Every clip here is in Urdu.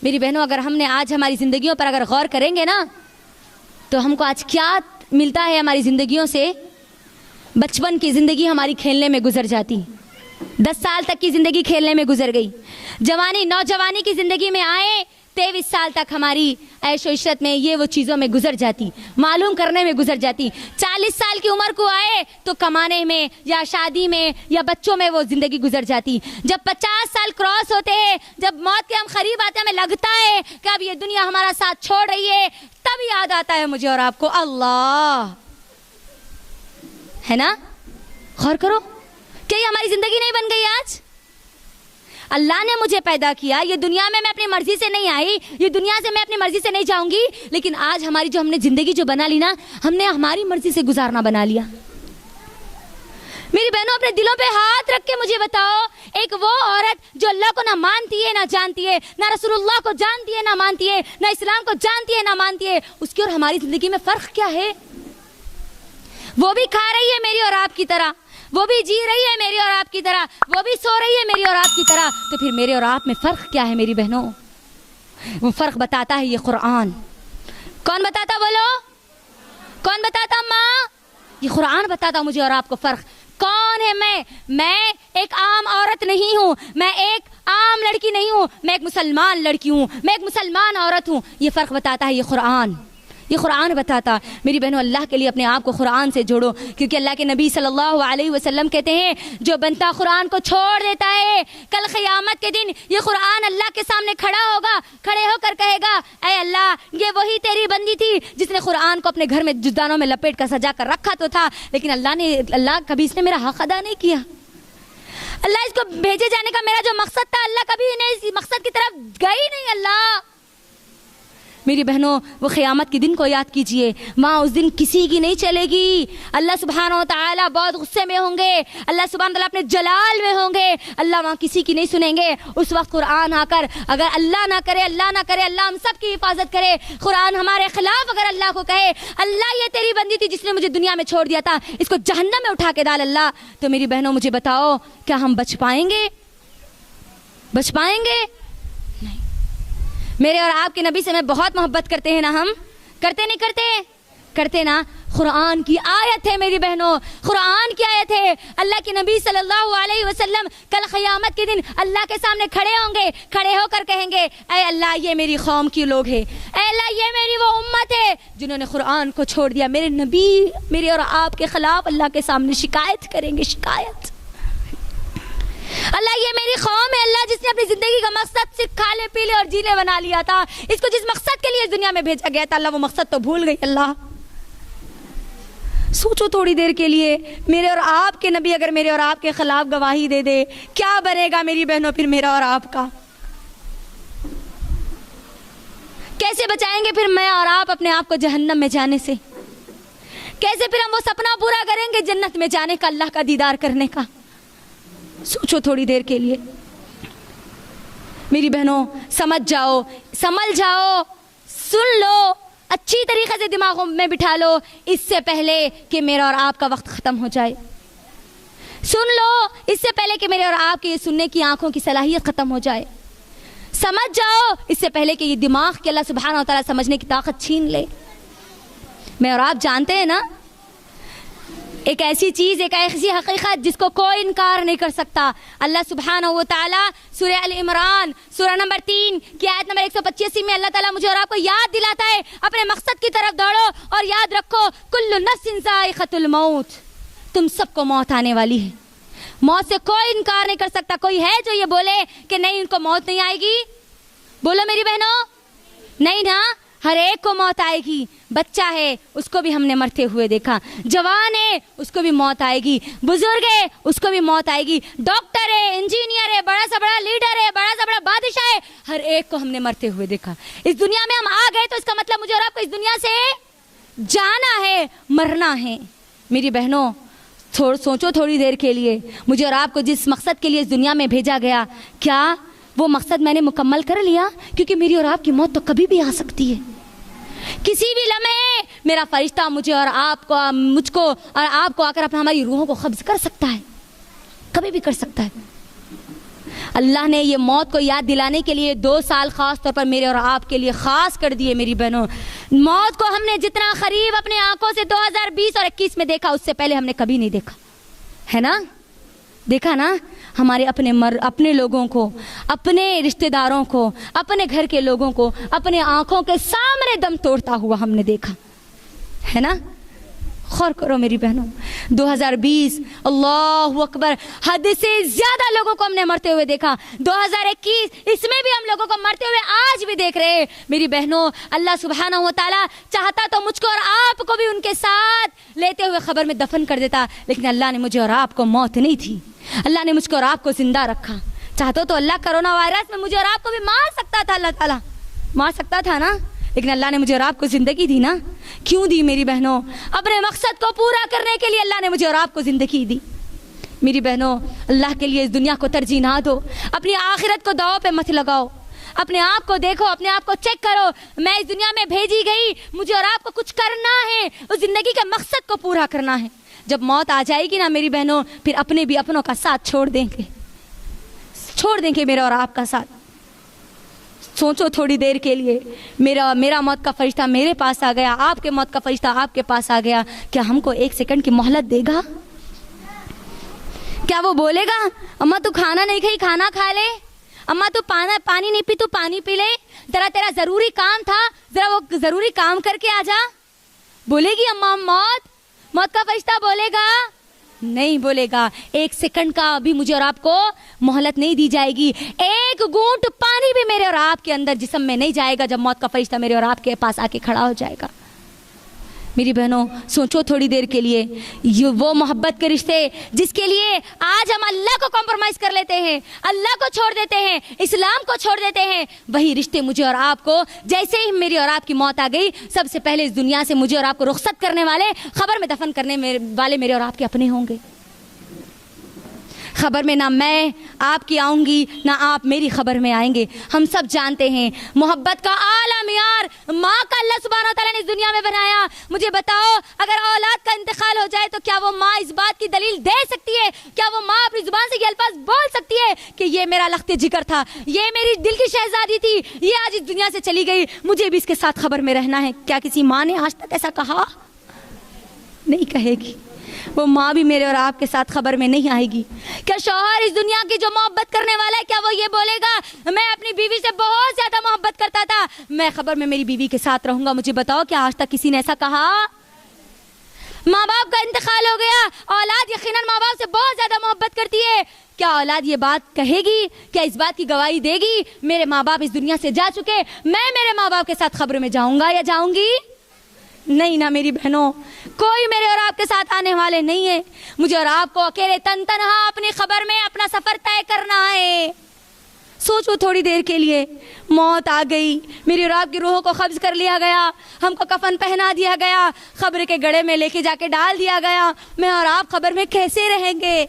میری بہنوں اگر ہم نے آج ہماری زندگیوں پر اگر غور کریں گے نا تو ہم کو آج کیا ملتا ہے ہماری زندگیوں سے. بچپن کی زندگی ہماری کھیلنے میں گزر جاتی, 10 سال تک کی زندگی کھیلنے میں گزر گئی. جوانی نوجوانی کی زندگی میں آئے 23 سال تک ہماری عیش و عشرت میں یہ وہ چیزوں میں گزر جاتی, معلوم کرنے میں گزر جاتی. 40 سال کی عمر کو آئے تو کمانے میں یا شادی میں یا بچوں میں وہ زندگی گزر جاتی. جب 50 سال کراس ہوتے ہیں, جب موت کے ہم قریب آتے ہیں, ہمیں لگتا ہے کہ اب یہ دنیا ہمارا ساتھ چھوڑ رہی ہے, تب یاد آتا ہے مجھے اور آپ کو اللہ, ہے نا. غور کرو کہ یہ ہماری زندگی نہیں بن گئی. آج اللہ نے مجھے پیدا کیا, یہ دنیا میں اپنی مرضی سے نہیں آئی, یہ دنیا سے میں اپنی مرضی سے نہیں جاؤں گی, لیکن آج ہماری جو ہم نے زندگی جو بنا لی نا, ہم نے ہماری مرضی سے گزارنا بنا لیا. میری بہنوں اپنے دلوں پہ ہاتھ رکھ کے مجھے بتاؤ, ایک وہ عورت جو اللہ کو نہ مانتی ہے نہ جانتی ہے, نہ رسول اللہ کو جانتی ہے نہ مانتی ہے, نہ اسلام کو جانتی ہے نہ مانتی ہے, اس کی اور ہماری زندگی میں فرق کیا ہے؟ وہ بھی کھا رہی ہے میری اور آپ کی طرح, وہ بھی جی رہی ہے میری اور آپ کی طرح, وہ بھی سو رہی ہے میری اور آپ کی طرح, تو پھر میرے اور آپ میں فرق کیا ہے میری بہنوں؟ وہ فرق بتاتا ہے یہ قرآن. کون بتاتا بولو, کون بتاتا ماں؟ یہ قرآن بتاتا مجھے اور آپ کو فرق. کون ہے میں ایک عام عورت نہیں ہوں, میں ایک عام لڑکی نہیں ہوں, میں ایک مسلمان لڑکی ہوں, میں ایک مسلمان عورت ہوں. یہ فرق بتاتا ہے یہ قرآن, یہ قرآن بتاتا. میری بہنوں اللہ کے لیے اپنے آپ کو قرآن سے جوڑو, کیونکہ اللہ کے نبی صلی اللہ علیہ وسلم کہتے ہیں جو بندہ قرآن کو چھوڑ دیتا ہے کل قیامت کے دن یہ قرآن اللہ کے سامنے کھڑا ہوگا, کھڑے ہو کر کہے گا اے اللہ یہ وہی تیری بندی تھی جس نے قرآن کو اپنے گھر میں جدانوں میں لپیٹ کر سجا کر رکھا تو تھا, لیکن اللہ کبھی اس نے میرا حق ادا نہیں کیا. اللہ اس کو بھیجے جانے کا میرا جو مقصد تھا اللہ کبھی نہیں مقصد کی طرف گئی نہیں. اللہ میری بہنوں وہ قیامت کے دن کو یاد کیجئے, وہاں اس دن کسی کی نہیں چلے گی. اللہ سبحانہ و تعالیٰ بہت غصے میں ہوں گے, اللہ سبحانہ و تعالیٰ اپنے جلال میں ہوں گے, اللہ وہاں کسی کی نہیں سنیں گے. اس وقت قرآن آ کر اگر اللہ نہ کرے اللہ ہم سب کی حفاظت کرے, قرآن ہمارے خلاف اگر اللہ کو کہے اللہ یہ تیری بندی تھی جس نے مجھے دنیا میں چھوڑ دیا تھا, اس کو جہنم میں اٹھا کے ڈال اللہ, تو میری بہنوں مجھے بتاؤ کیا ہم بچ پائیں گے؟ بچ پائیں گے؟ میرے اور آپ کے نبی سے میں بہت محبت کرتے ہیں نا, ہم کرتے نہیں کرتے نا. قرآن کی آیت ہے میری بہنوں, قرآن کی آیت ہے. اللہ کے نبی صلی اللہ علیہ وسلم کل قیامت کے دن اللہ کے سامنے کھڑے ہوں گے, کھڑے ہو کر کہیں گے اے اللہ یہ میری قوم کی لوگ ہیں, اے اللہ یہ میری وہ امت ہے جنہوں نے قرآن کو چھوڑ دیا. میرے نبی میرے اور آپ کے خلاف اللہ کے سامنے شکایت کریں گے, شکایت. اللہ یہ میری قوم ہے اللہ جس نے اپنی زندگی کا مقصد صرف کھالے پیلے اور جیلے بنا لیا تھا, اس کو جس مقصد کے لیے اس دنیا میں بھیجا گیا تھا اللہ وہ مقصد تو بھول گئی. اللہ سوچو تھوڑی دیر کے لیے, میرے اور آپ کے نبی اگر میرے اور آپ کے خلاف گواہی دے دے کیا بنے گا میری بہنوں پھر میرا اور آپ کا؟ کیسے بچائیں گے پھر میں اور آپ اپنے آپ کو جہنم میں جانے سے؟ کیسے پھر ہم وہ سپنا پورا کریں گے جنت میں جانے کا, اللہ کا دیدار کرنے کا؟ سوچو تھوڑی دیر کے لیے. میری بہنوں سمجھ جاؤ, سمجھ جاؤ, سن لو, اچھی طریقے سے دماغوں میں بٹھا لو اس سے پہلے کہ میرا اور آپ کا وقت ختم ہو جائے. سن لو اس سے پہلے کہ میرے اور آپ کے یہ سننے کی آنکھوں کی صلاحیت ختم ہو جائے. سمجھ جاؤ اس سے پہلے کہ یہ دماغ کے اللہ سبحانہ و تعالیٰ سمجھنے کی طاقت چھین لے. میں اور آپ جانتے ہیں نا ایک ایسی چیز, ایک ایسی حقیقت جس کو کوئی انکار نہیں کر سکتا. اللہ سبحانہ و تعالیٰ سورہ ال عمران سورہ نمبر 3 کی آیت نمبر 185 میں اللہ تعالیٰ مجھے اور آپ کو یاد دلاتا ہے اپنے مقصد کی طرف دوڑو اور یاد رکھو کل نفس ذائقۃ الموت, تم سب کو موت آنے والی ہے. موت سے کوئی انکار نہیں کر سکتا. کوئی ہے جو یہ بولے کہ نہیں ان کو موت نہیں آئے گی؟ بولو میری بہنوں, نہیں نا, ہر ایک کو موت آئے گی. بچہ ہے اس کو بھی ہم نے مرتے ہوئے دیکھا, جوان ہے اس کو بھی موت آئے گی, بزرگ ہے اس کو بھی موت آئے گی, ڈاکٹر ہے, انجینئر ہے, بڑا سا بڑا لیڈر ہے, بڑا سا بڑا بادشاہ ہے, ہر ایک کو ہم نے مرتے ہوئے دیکھا. اس دنیا میں ہم آ گئے تو اس کا مطلب مجھے اور آپ کو اس دنیا سے جانا ہے, مرنا ہے. میری بہنوں سوچو تھوڑی دیر کے لیے, مجھے اور آپ کو جس مقصد کے لیے اس دنیا میں بھیجا گیا کیا وہ مقصد میں نے مکمل کر لیا؟ کیونکہ میری اور آپ کی موت تو کبھی بھی آ سکتی ہے. کسی بھی لمحے میرا فرشتہ مجھے اور آپ کو, مجھ کو اور آپ کو آ کر اپنا ہماری روحوں کو قبض کر سکتا ہے, کبھی بھی کر سکتا ہے. اللہ نے یہ موت کو یاد دلانے کے لیے 2 سال خاص طور پر میرے اور آپ کے لیے خاص کر دیے میری بہنوں. موت کو ہم نے جتنا قریب اپنے آنکھوں سے 2020 اور 21 میں دیکھا اس سے پہلے ہم نے کبھی نہیں دیکھا ہے نا. دیکھا نا ہمارے اپنے لوگوں کو, اپنے رشتہ داروں کو, اپنے گھر کے لوگوں کو اپنے آنکھوں کے سامنے دم توڑتا ہوا ہم نے دیکھا ہے نا. غور کرو میری بہنوں, 2020 اللہ اکبر حد سے زیادہ لوگوں کو ہم نے مرتے ہوئے دیکھا. 2021 اس میں بھی ہم لوگوں کو مرتے ہوئے آج بھی دیکھ رہے ہیں میری بہنوں. اللہ سبحانہ و تعالیٰ چاہتا تو مجھ کو اور آپ کو بھی ان کے ساتھ لیتے ہوئے قبر میں دفن کر دیتا, لیکن اللہ نے مجھے اور آپ کو موت نہیں تھی, اللہ نے مجھ کو اور آپ کو زندہ رکھا. چاہتا تو اللہ کرونا وائرس میں مجھے اور آپ کو بھی مار سکتا تھا, اللہ تعالیٰ مار سکتا تھا نا, لیکن اللہ نے مجھے اور آپ کو زندگی دی نا. کیوں دی میری بہنوں؟ اپنے مقصد کو پورا کرنے کے لیے اللہ نے مجھے اور آپ کو زندگی دی. میری بہنوں اللہ کے لیے اس دنیا کو ترجیح نہ دو, اپنی آخرت کو داؤ پہ مت لگاؤ. اپنے آپ کو دیکھو, اپنے آپ کو چیک کرو, میں اس دنیا میں بھیجی گئی, مجھے اور آپ کو کچھ کرنا ہے, اس زندگی کے مقصد کو پورا کرنا ہے. جب موت آ جائے گی نا میری بہنوں, پھر اپنے بھی اپنوں کا ساتھ چھوڑ دیں گے میرا اور آپ کا ساتھ. سوچو تھوڑی دیر کے لیے, میرا موت کا فرشتہ میرے پاس آ گیا, آپ کے موت کا فرشتہ آپ کے پاس آ گیا, کیا ہم کو 1 سیکنڈ کی مہلت دے گا؟ کیا وہ بولے گا اماں تو کھانا نہیں کھائی کھانا کھا لے, اماں تو پانی نہیں پی تو پانی پی لے, ذرا تیرا ضروری کام تھا ذرا وہ ضروری کام کر کے آ جا؟ بولے گی اماں موت کا فرشتہ بولے گا؟ نہیں بولے گا. 1 سیکنڈ کا ابھی مجھے اور آپ کو مہلت نہیں دی جائے گی. 1 گھونٹ پانی بھی میرے اور آپ کے اندر جسم میں نہیں جائے گا جب موت کا فرشتہ میرے اور آپ کے پاس آ کے کھڑا ہو جائے گا. میری بہنوں سوچو تھوڑی دیر کے لیے, یہ وہ محبت کے رشتے جس کے لیے آج ہم اللہ کو کمپرومائز کر لیتے ہیں, اللہ کو چھوڑ دیتے ہیں, اسلام کو چھوڑ دیتے ہیں, وہی رشتے مجھے اور آپ کو جیسے ہی میری اور آپ کی موت آ گئی سب سے پہلے اس دنیا سے مجھے اور آپ کو رخصت کرنے والے, قبر میں دفن کرنے والے میرے اور آپ کے اپنے ہوں گے. خبر میں نہ میں آپ کی آؤں گی نہ آپ میری خبر میں آئیں گے. ہم سب جانتے ہیں محبت کا اعلیٰ معیار ماں کا اللہ سبحانہ وتعالیٰ نے اس دنیا میں بنایا. مجھے بتاؤ اگر اولاد کا انتقال ہو جائے تو کیا وہ ماں اس بات کی دلیل دے سکتی ہے, کیا وہ ماں اپنی زبان سے یہ الفاظ بول سکتی ہے کہ یہ میرا لخت جگر تھا, یہ میری دل کی شہزادی تھی, یہ آج اس دنیا سے چلی گئی, مجھے بھی اس کے ساتھ خبر میں رہنا ہے؟ کیا کسی ماں نے آج تک ایسا کہا؟ نہیں کہے گی. وہ ماں بھی میرے اور آپ کے ساتھ خبر میں نہیں آئے گی. کیا شوہر اس دنیا کی جو محبت کرنے والا ہے کیا وہ یہ بولے گا میں اپنی بیوی سے بہت زیادہ محبت کرتا تھا, میں خبر میں میری بیوی کے ساتھ رہوں گا؟ مجھے بتاؤ کیا آج تک کسی نے ایسا کہا؟ ماں باپ کا انتقال ہو گیا, اولاد یقیناً ماں باپ سے بہت زیادہ محبت کرتی ہے, کیا اولاد یہ بات کہے گی, کیا اس بات کی گواہی دے گی میرے ماں باپ اس دنیا سے جا چکے, میں میرے ماں باپ کے ساتھ خبر میں جاؤں گا یا جاؤں گی؟ نہیں نا میری بہنوں, کوئی میرے اور آپ کے ساتھ آنے والے نہیں ہیں. مجھے اور آپ کو اکیلے تنہا اپنی خبر میں اپنا سفر طے کرنا ہے. سوچو تھوڑی دیر کے لیے, موت آ گئی, میری اور آپ کی روحوں کو قبض کر لیا گیا, ہم کو کفن پہنا دیا گیا, قبر کے گڑھے میں لے کے جا کے ڈال دیا گیا, میں اور آپ قبر میں کیسے رہیں گے؟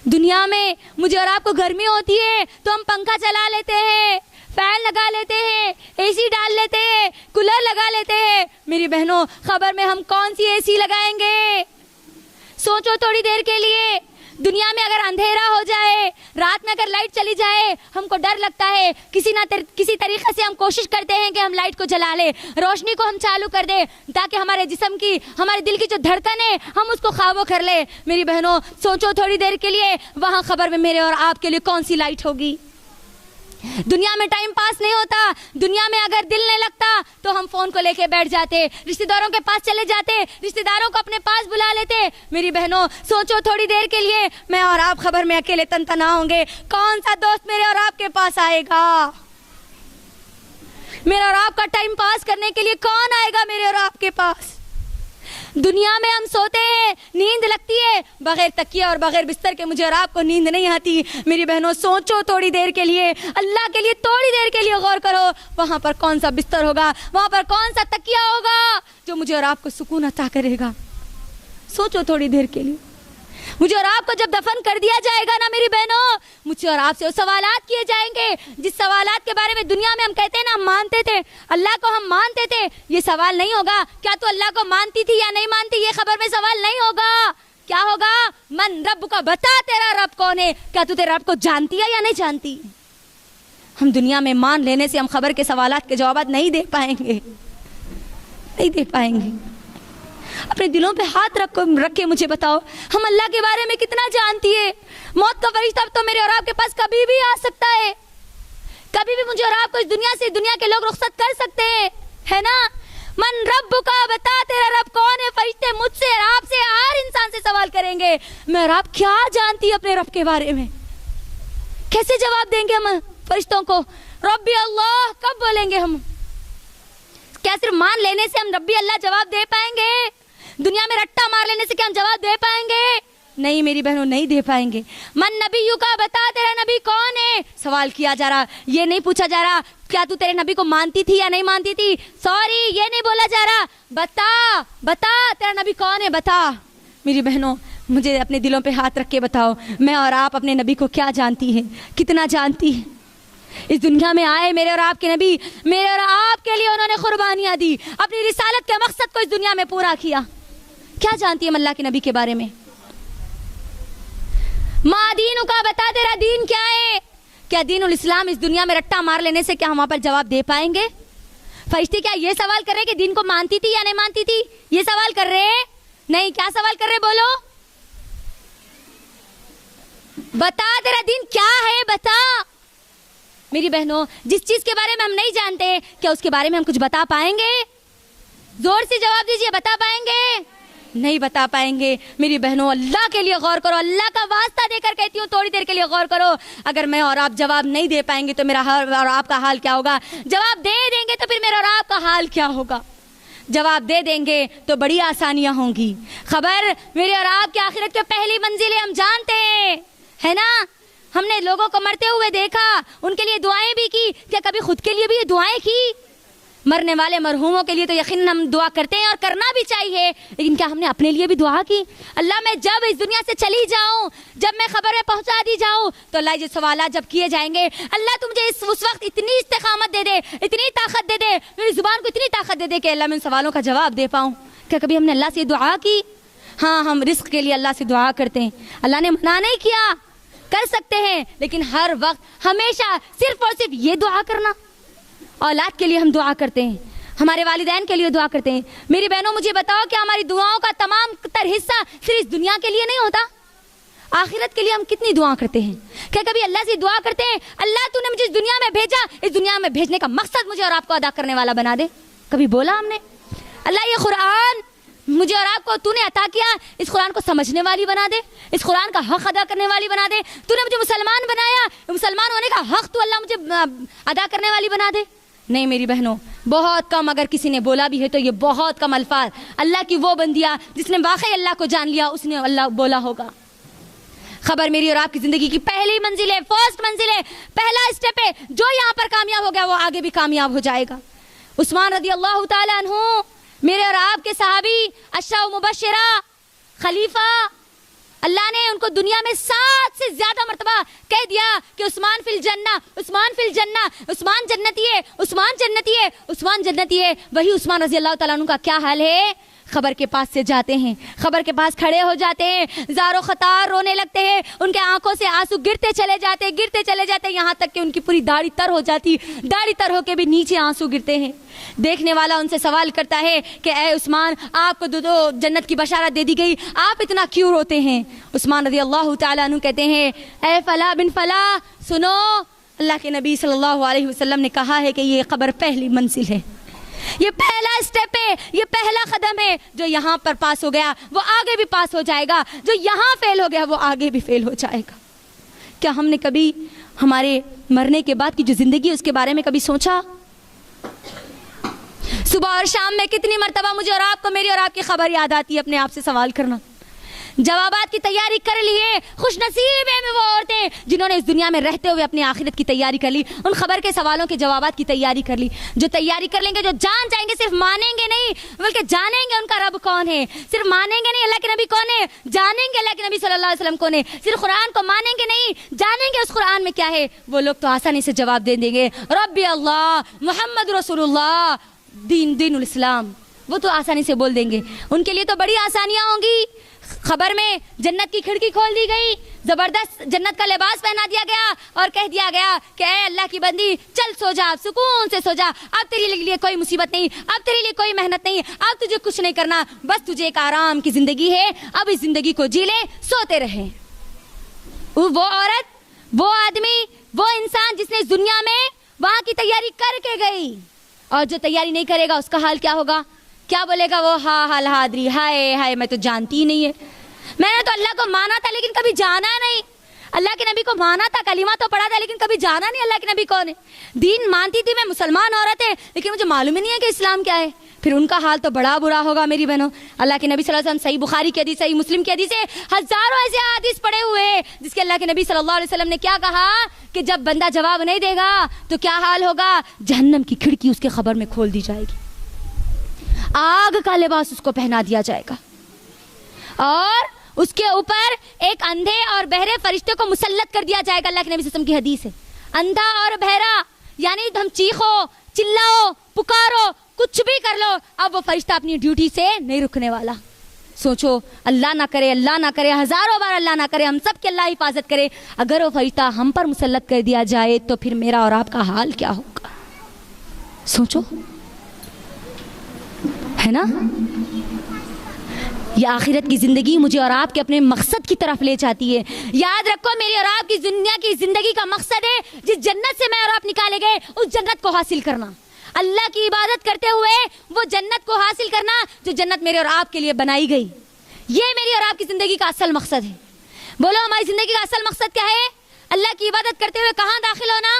دنیا میں مجھے اور آپ کو گرمی ہوتی ہے تو ہم پنکھا چلا لیتے ہیں, فین لگا لیتے ہیں, اے سی ڈال لیتے ہیں, کولر لگا لیتے ہیں. میری بہنوں خبر میں ہم کون سی اے سی لگائیں گے؟ سوچو تھوڑی دیر کے لیے. دنیا میں اگر اندھیرا ہو جائے, رات میں اگر لائٹ چلی جائے, ہم کو ڈر لگتا ہے, کسی طریقے سے ہم کوشش کرتے ہیں کہ ہم لائٹ کو جلا لیں, روشنی کو ہم چالو کر دیں تاکہ ہمارے جسم کی, ہمارے دل کی جو دھڑکن ہے ہم اس کو قابو کر لیں. میری بہنوں سوچو تھوڑی دیر کے لیے, وہاں خبر میں میرے اور آپ کے لیے کون سی لائٹ ہوگی؟ دنیا میں ٹائم پاس نہیں ہوتا, دنیا میں اگر دل نہیں لگتا تو ہم فون کو لے کے بیٹھ جاتے, رشتہ داروں کے پاس چلے جاتے, رشتہ داروں کو اپنے پاس بلا لیتے. میری بہنوں سوچو تھوڑی دیر کے لیے, میں اور آپ خبر میں اکیلے تنہا ہوں گے, کون سا دوست میرے اور آپ کے پاس آئے گا؟ میرے اور آپ کا ٹائم پاس کرنے کے لیے کون آئے گا میرے اور آپ کے پاس؟ دنیا میں ہم سوتے ہیں, نیند لگتی ہے, بغیر تکیہ اور بغیر بستر کے مجھے اور آپ کو نیند نہیں آتی. میری بہنوں سوچو تھوڑی دیر کے لیے, اللہ کے لیے تھوڑی دیر کے لیے غور کرو, وہاں پر کون سا بستر ہوگا, وہاں پر کون سا تکیہ ہوگا جو مجھے اور آپ کو سکون عطا کرے گا؟ سوچو تھوڑی دیر کے لیے. مجھے اور آپ کو جب دفن کر دیا جائے گا نا میری بہنوں, مجھے اور آپ سے وہ سوالات کیے جائیں گے جس سوالات کے بارے میں دنیا میں ہم کہتے ہیں نا ہم مانتے تھے, اللہ کو ہم مانتے تھے. یہ سوال نہیں ہوگا کیا تو اللہ کو مانتی تھی یا نہیں مانتی, یہ خبر میں سوال نہیں ہوگا. کیا ہوگا؟ من رب کا، بتا تیرا رب کون ہے، کیا تو تیرے رب کو جانتی ہے یا نہیں جانتی؟ ہم دنیا میں مان لینے سے ہم خبر کے سوالات کے جوابات نہیں دے پائیں گے، نہیں دے پائیں گے۔ اپنے دلوں پہ ہاتھ رکھ کے مجھے بتاؤ ہم اللہ کے بارے میں کتنا جانتی ہے؟ موت کا فرشتہ تو میرے اور آپ کے پاس کبھی بھی آ سکتا ہے، کبھی بھی مجھے اور آپ کو اس دنیا سے دنیا کے لوگ رخصت کر سکتے ہیں، ہے نا؟ من رب کا، بتا تیرا رب کون ہے۔ فرشتے مجھ سے، آپ سے، ہر انسان سے سوال کریں گے میں اور آپ کیا جانتی ہے اپنے رب کے بارے میں؟ کیسے جواب دیں گے ہم فرشتوں کو؟ ربی اللہ کب بولیں گے ہم؟ کیا صرف مان لینے سے ہم ربی اللہ جواب دے پائیں گے؟ دنیا میں رٹا مار لینے سے کیا ہم جواب دے پائیں گے؟ نہیں میری بہنوں، نہیں دے پائیں گے۔ من نبیو کا، بتا تیرا نبی کون ہے؟ سوال کیا جا رہا، یہ نہیں پوچھا جا رہا کیا تو تیرے نبی کو مانتی تھی یا نہیں مانتی تھی، سوری یہ نہیں بولا جا رہا، بتا تیرا نبی کون ہے، بتا۔ میری بہنوں مجھے اپنے دلوں پہ ہاتھ رکھ کے بتاؤ میں اور آپ اپنے نبی کو کیا جانتی ہیں، کتنا جانتی ہیں؟ اس دنیا میں آئے میرے اور آپ کے نبی، میرے اور آپ کے لیے انہوں نے قربانیاں دی، اپنی رسالت کے مقصد کو اس دنیا میں پورا کیا۔ کیا جانتی ہے اللہ کے نبی کے بارے میں؟ ما دینو کا، بتا تیرا دین کیا ہے؟ کیا دین الاسلام اس دنیا میں رٹا مار لینے سے کیا ہم وہاں پر جواب دے پائیں گے؟ فرشتے کیا یہ سوال کر رہے کہ دین کو مانتی تھی یا نہیں مانتی تھی؟ یہ سوال کر رہے؟ نہیں، کیا سوال کر رہے بولو؟ بتا تیرا دین کیا ہے، بتا۔ میری بہنوں جس چیز کے بارے میں ہم نہیں جانتے کیا اس کے بارے میں ہم کچھ بتا پائیں گے؟ زور سے جواب دیجئے، بتا پائیں گے؟ نہیں بتا پائیں گے۔ میری بہنوں اللہ کے لیے غور کرو، اللہ کا واسطہ دے کر کہتی ہوں تھوڑی دیر کے لیے غور کرو۔ اگر میں اور آپ جواب نہیں دے پائیں گے تو میرا اور آپ کا حال کیا ہوگا؟ جواب دے دیں گے تو پھر میرا اور آپ کا حال کیا ہوگا؟ جواب دے دیں گے تو بڑی آسانیاں ہوں گی۔ خبر میرے اور آپ کی آخرت کی پہلی منزل ہم جانتے ہیں، ہے نا؟ ہم نے لوگوں کو مرتے ہوئے دیکھا، ان کے لیے دعائیں بھی کی، کیا کبھی خود کے لیے بھی یہ دعائیں کی؟ مرنے والے مرحوموں کے لیے تو یقیناً ہم دعا کرتے ہیں اور کرنا بھی چاہیے، لیکن کیا ہم نے اپنے لیے بھی دعا کی؟ اللہ میں جب اس دنیا سے چلی جاؤں، جب میں خبر میں پہنچا دی جاؤں تو اللہ یہ سوالات جب کیے جائیں گے، اللہ تو مجھے اس وقت اتنی استقامت دے دے، اتنی طاقت دے دے، میری زبان کو اتنی طاقت دے دے کہ اللہ میں ان سوالوں کا جواب دے پاؤں۔ کیا کبھی ہم نے اللہ سے دعا کی؟ ہاں، ہم رزق کے لیے اللہ سے دعا کرتے ہیں، اللہ نے منع نہیں کیا، کر سکتے ہیں، لیکن ہر وقت ہمیشہ صرف اور صرف یہ دعا کرنا۔ اولاد کے لیے ہم دعا کرتے ہیں، ہمارے والدین کے لیے دعا کرتے ہیں۔ میری بہنوں مجھے بتاؤ کہ ہماری دعاؤں کا تمام تر حصہ صرف اس دنیا کے لیے نہیں ہوتا؟ آخرت کے لیے ہم کتنی دعا کرتے ہیں؟ کیا کبھی اللہ سے دعا کرتے ہیں اللہ تو نے مجھے اس دنیا میں بھیجا، اس دنیا میں بھیجنے کا مقصد مجھے اور آپ کو ادا کرنے والا بنا دے؟ کبھی بولا ہم نے اللہ یہ قرآن مجھے اور آپ کو تو نے عطا کیا، اس قرآن کو سمجھنے والی بنا دے، اس قرآن کا حق ادا کرنے والی بنا دے، تو نے مجھے مسلمان بنایا، مسلمان ہونے کا حق تو اللہ مجھے ادا کرنے والی بنا دے؟ نہیں میری بہنوں، بہت کم، اگر کسی نے بولا بھی ہے تو یہ بہت کم الفاظ اللہ کی وہ بندیا جس نے واقعی اللہ کو جان لیا اس نے اللہ بولا ہوگا۔ خبر میری اور آپ کی زندگی کی پہلی منزل ہے، فرسٹ منزل ہے، پہلا اسٹیپ ہے، جو یہاں پر کامیاب ہو گیا وہ آگے بھی کامیاب ہو جائے گا۔ عثمان رضی اللہ تعالی عنہ میرے اور آپ کے صحابی، عشرہ مبشرہ، خلیفہ، اللہ نے ان کو دنیا میں 7 سے زیادہ مرتبہ کہہ دیا کہ عثمان فی الجنہ، عثمان فی الجنہ، عثمان جنتی ہے، عثمان جنتی ہے، عثمان جنتی ہے۔ وہی عثمان رضی اللہ تعالیٰ عنہ کا کیا حال ہے؟ خبر کے پاس سے جاتے ہیں، خبر کے پاس کھڑے ہو جاتے ہیں، زار و خطار رونے لگتے ہیں، ان کے آنکھوں سے آنسو گرتے چلے جاتے یہاں تک کہ ان کی پوری داڑھی تر ہو جاتی، داڑھی تر ہو کے بھی نیچے آنسو گرتے ہیں۔ دیکھنے والا ان سے سوال کرتا ہے کہ اے عثمان، آپ کو دو جنت کی بشارت دے دی گئی، آپ اتنا کیوں روتے ہیں؟ عثمان رضی اللہ تعالیٰ عنہ کہتے ہیں اے فلاں بن فلاں، سنو، اللہ کے نبی صلی اللہ علیہ وسلم نے کہا ہے کہ یہ قبر پہلی منزل ہے، یہ پہلا اسٹیپ ہے، یہ پہلا قدم ہے، جو یہاں پر پاس ہو گیا وہ آگے بھی پاس ہو جائے گا، جو یہاں فیل ہو گیا وہ آگے بھی فیل ہو جائے گا۔ کیا ہم نے کبھی ہمارے مرنے کے بعد کی جو زندگی اس کے بارے میں کبھی سوچا؟ صبح اور شام میں کتنی مرتبہ مجھے اور آپ کو میری اور آپ کی خبر یاد آتی ہے؟ اپنے آپ سے سوال کرنا۔ جوابات کی تیاری کر لیے، خوش نصیب ہیں وہ عورتیں جنہوں نے اس دنیا میں رہتے ہوئے اپنی آخرت کی تیاری کر لی، ان خبر کے سوالوں کے جوابات کی تیاری کر لی۔ جو تیاری کر لیں گے، جو جان جائیں گے، صرف مانیں گے نہیں بلکہ جانیں گے ان کا رب کون ہے، صرف مانیں گے نہیں اللہ کے نبی کون ہے، جانیں گے اللہ کے نبی صلی اللہ علیہ وسلم کون ہے، صرف قرآن کو مانیں گے نہیں جانیں گے اس قرآن میں کیا ہے، وہ لوگ تو آسانی سے جواب دے دیں گے ربی اللہ محمد رسول اللہ، دین الاسلام، وہ تو آسانی سے بول دیں گے، ان کے لیے تو بڑی آسانیاں ہوں گی۔ خبر میں جنت کی کھڑکی کھول دی گئی, زبردست جنت کا لباس پہنا دیا گیا اور کہہ دیا گیا کہ اے اللہ کی بندی چل سو جا, سکون سے سو جا, اب تیرے لیے کوئی مصیبت نہیں, اب تیرے لیے کوئی محنت نہیں, اب تجھے کچھ نہیں کرنا, بس تجھے ایک آرام کی زندگی ہے, اب اس زندگی کو جی لے, سوتے رہے. وہ عورت, وہ آدمی, وہ انسان جس نے اس دنیا میں وہاں کی تیاری کر کے گئی, اور جو تیاری نہیں کرے گا اس کا حال کیا ہوگا؟ کیا بولے گا وہ؟ ہا حال حاضری, ہائے ہائے میں تو جانتی ہی نہیں ہے, میں نے تو اللہ کو مانا تھا لیکن کبھی جانا نہیں, اللہ کے نبی کو مانا تھا, کلمہ تو پڑھا تھا لیکن کبھی جانا نہیں اللہ کے نبی کون ہے. دین مانتی تھی, میں مسلمان عورت ہے لیکن مجھے معلوم ہی نہیں ہے کہ اسلام کیا ہے. پھر ان کا حال تو بڑا برا ہوگا میری بہنوں. اللہ کے نبی صلی اللہ علیہ وسلم, صحیح بخاری کی حدیث, صحیح مسلم کی حدیث ہے, ہزاروں ایسے حدیث پڑے ہوئے ہیں جس کے اللہ کے نبی صلی اللہ علیہ وسلم نے کیا کہا کہ جب بندہ جواب نہیں دے گا تو کیا حال ہوگا؟ جہنم کی کھڑکی اس کے خبر میں کھول دی جائے گی, آگ کا لباس اس کو پہنا دیا جائے گا, اور اس کے اوپر ایک اندھے اور بہرے فرشتے کو مسلط کر دیا جائے گا. اللہ کے نبی صلی اللہ علیہ وسلم کی حدیث ہے. اندھا اور بہرا یعنی ہم چیخو, چلاؤ, پکارو, کچھ بھی کر لو, اب وہ فرشتہ اپنی ڈیوٹی سے نہیں رکنے والا. سوچو, اللہ نہ کرے, اللہ نہ کرے, ہزاروں بار اللہ نہ کرے, ہم سب کی اللہ حفاظت کرے, اگر وہ فرشتہ ہم پر مسلط کر دیا جائے تو پھر میرا اور آپ کا حال کیا ہوگا؟ سوچو, ہے نا. یہ آخرت کی زندگی مجھے اور آپ کے اپنے مقصد کی طرف لے جاتی ہے. یاد رکھو, میری اور آپ کی دنیا کی زندگی کا مقصد ہے جس جنت سے میں اور آپ نکالے گئے اس جنت کو حاصل کرنا, اللہ کی عبادت کرتے ہوئے وہ جنت کو حاصل کرنا جو جنت میرے اور آپ کے لیے بنائی گئی. یہ میری اور آپ کی زندگی کا اصل مقصد ہے. بولو, ہماری زندگی کا اصل مقصد کیا ہے؟ اللہ کی عبادت کرتے ہوئے کہاں داخل ہونا؟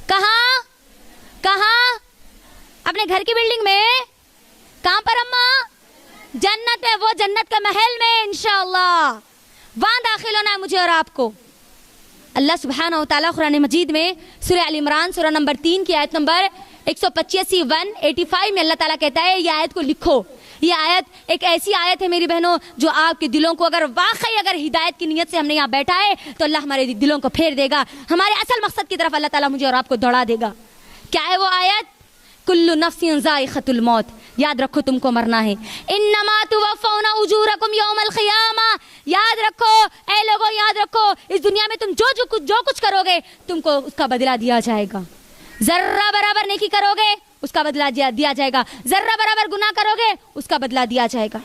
کہاں؟ کہاں؟ اپنے گھر کی بلڈنگ میں. کہاں پر اماں؟ جنت میں, وہ جنت کا محل میں انشاءاللہ, وہاں داخل ہونا ہے مجھے اور آپ کو. اللہ سبحانہ و تعالیٰ قرآن مجید میں سورہ ال عمران سورہ نمبر 3 کی آیت نمبر 185 میں اللہ تعالیٰ کہتا ہے, یہ آیت کو لکھو. یہ آیت ایک ایسی آیت ہے میری بہنوں جو آپ کے دلوں کو اگر ہدایت کی نیت سے ہم نے یہاں بیٹھا ہے تو اللہ ہمارے دلوں کو پھیر دے گا, ہمارے اصل مقصد کی طرف اللہ تعالیٰ مجھے اور آپ کو دوڑا دے گا. کیا ہے وہ آیت؟ کل نفس ذائقۃ الموت, یاد رکھو تم کو مرنا ہے. انما توفون اجورکم یوم القیامہ, یاد رکھو اے لوگوں, یاد رکھو اس دنیا میں تم جو کچھ کرو گے تم کو اس کا بدلہ دیا جائے گا. ذرہ برابر نیکی کرو گے اس کا بدلہ دیا جائے گا, ذرہ برابر گناہ کرو گے اس کا بدلہ دیا جائے گا.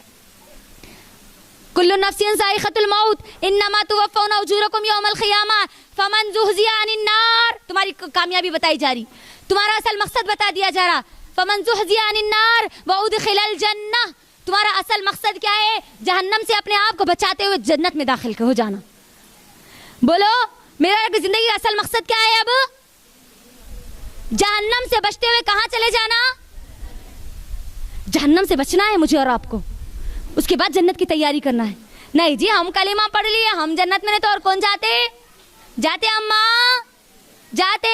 کل نفس ذائقۃ الموت انما توفون اجورکم یوم القیامہ فمن زحزح عن النار, تمہاری کامیابی بتائی جا رہی, تمہارا اصل مقصد بتا دیا جا رہا. فمن زحزح عن النار وادخل الجنہ, تمہارا اصل مقصد کیا ہے؟ جہنم سے اپنے آپ کو بچاتے ہوئے جنت میں داخل ہو جانا. بولو, میرا زندگی کا اصل مقصد کیا ہے؟ اب جہنم سے بچتے ہوئے کہاں چلے جانا؟ جہنم سے بچنا ہے مجھے اور آپ کو, اس کے بعد جنت کی تیاری کرنا ہے. نہیں جی ہم کلمہ پڑھ لیے, ہم جنت میں نہیں تو اور کون جاتے؟ جاتے اماں, جاتے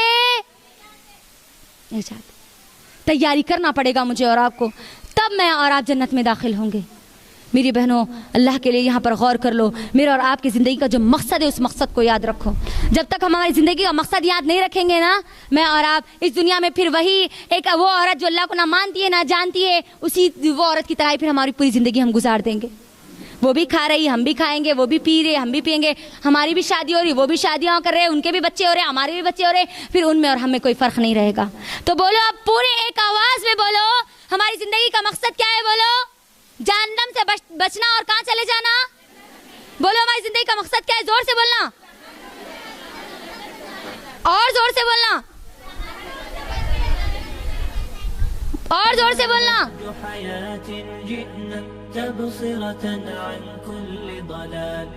نہیں جاتے. تیاری کرنا پڑے گا مجھے اور آپ کو, تب میں اور آپ جنت میں داخل ہوں گے. میری بہنوں, اللہ کے لیے یہاں پر غور کر لو. میرے اور آپ کی زندگی کا جو مقصد ہے اس مقصد کو یاد رکھو. جب تک ہم ہماری زندگی کا مقصد یاد نہیں رکھیں گے نا, میں اور آپ اس دنیا میں پھر وہی ایک وہ عورت جو اللہ کو نہ مانتی ہے نہ جانتی ہے, اسی وہ عورت کی طرح پھر ہماری پوری زندگی ہم گزار دیں گے. وہ بھی کھا رہی, ہم بھی کھائیں گے, وہ بھی پی رہے, ہم بھی پئیں گے, ہماری بھی شادی ہو رہی, وہ بھی شادیاں کر رہے, ان کے بھی بچے ہو رہے, ہمارے بھی بچے ہو رہے, پھر ان میں اور ہم میں کوئی فرق نہیں رہے گا. تو بولو اب پورے ایک آواز میں بولو, ہماری زندگی کا مقصد کیا ہے؟ بولو, جہنم سے بچنا اور کہاں چلے جانا. بولو ہماری زندگی کا مقصد کیا ہے؟ زور سے بولنا, اور زور سے بولنا, اور زور سے بولنا. تبصرة عن كل ضلال